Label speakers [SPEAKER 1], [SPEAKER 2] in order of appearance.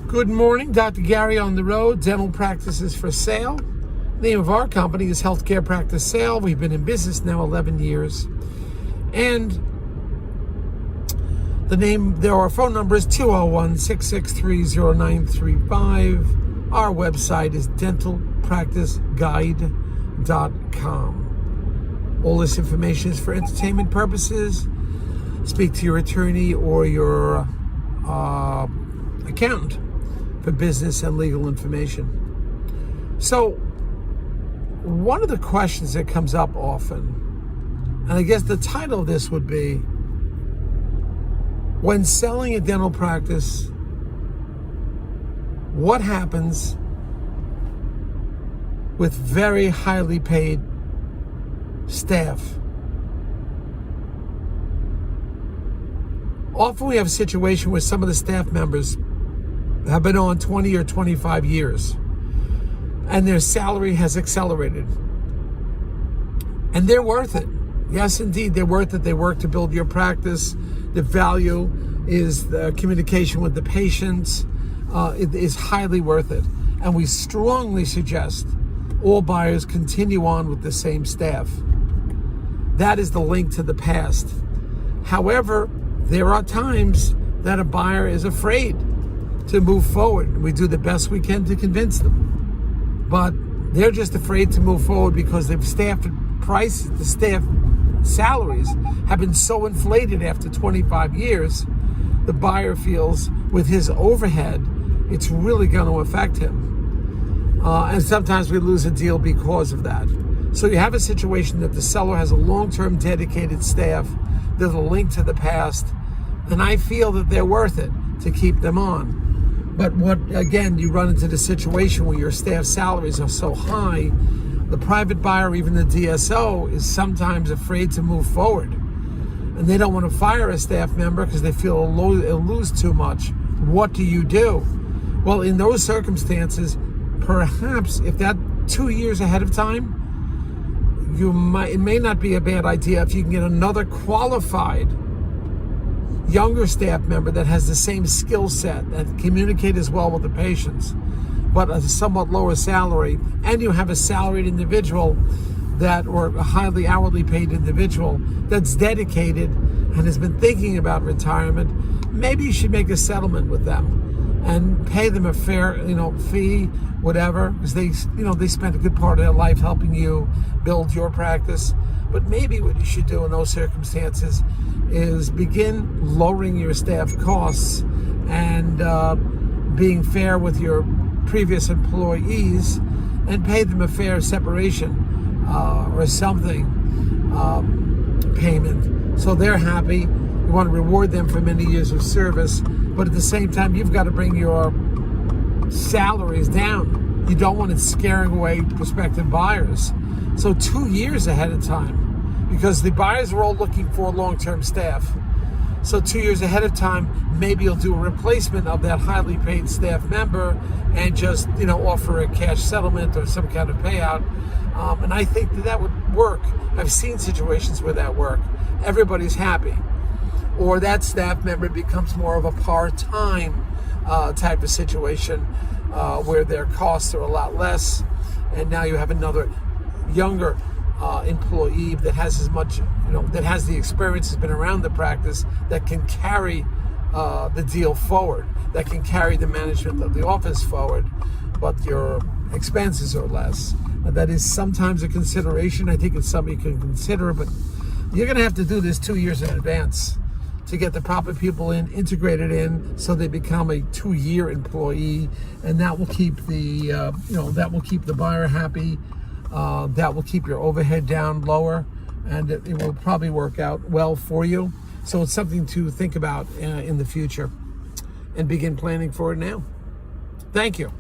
[SPEAKER 1] Good morning, Dr. Gary on the road, dental practices for sale. The name of our company is Healthcare Practice Sale. We've been in business now 11 years. And our phone number is 201-663-0935. Our website is dentalpracticeguide.com. All this information is for entertainment purposes. Speak to your attorney or your accountant for business and legal information. So, one of the questions that comes up often, and I guess the title of this would be, when selling a dental practice, what happens with very highly paid staff? Often we have a situation where some of the staff members have been on 20 or 25 years and their salary has accelerated. And they're worth it. Yes, indeed, they're worth it. They work to build your practice. The value is the communication with the patients. It is highly worth it. And we strongly suggest all buyers continue on with the same staff. That is the link to the past. However, there are times that a buyer is afraid to move forward. We do the best we can to convince them. But they're just afraid to move forward because the staff salaries have been so inflated after 25 years. The buyer feels with his overhead, it's really going to affect him. And sometimes we lose a deal because of that. So you have a situation that the seller has a long-term dedicated staff. There's a link to the past. And I feel that they're worth it to keep them on. But again, you run into the situation where your staff salaries are so high, the private buyer, even the DSO, is sometimes afraid to move forward. And they don't want to fire a staff member because they feel it'll lose too much. What do you do? Well, in those circumstances, perhaps if that 2 years ahead of time, it may not be a bad idea if you can get another qualified younger staff member that has the same skill set, that communicate as well with the patients, but a somewhat lower salary, and you have a salaried individual or a highly hourly paid individual that's dedicated and has been thinking about retirement. Maybe you should make a settlement with them and pay them a fair, fee, whatever, because they spent a good part of their life helping you build your practice. But maybe what you should do in those circumstances is begin lowering your staff costs and being fair with your previous employees and pay them a fair separation or something payment. So they're happy. You want to reward them for many years of service, but at the same time, you've got to bring your salaries down. You don't want it scaring away prospective buyers. So 2 years ahead of time, because the buyers are all looking for long-term staff. So 2 years ahead of time, maybe you'll do a replacement of that highly paid staff member and just, offer a cash settlement or some kind of payout. And I think that would work. I've seen situations where that work. Everybody's happy. Or that staff member becomes more of a part-time type of situation where their costs are a lot less. And now you have another younger employee that has as much, that has the experience, has been around the practice, that can carry the deal forward, that can carry the management of the office forward, but your expenses are less. That is sometimes a consideration. I think it's something you can consider, but you're going to have to do this 2 years in advance to get the proper people integrated in, so they become a 2-year employee, and that will keep the buyer happy. That will keep your overhead down lower, and it will probably work out well for you. So it's something to think about in the future and begin planning for it now. Thank you.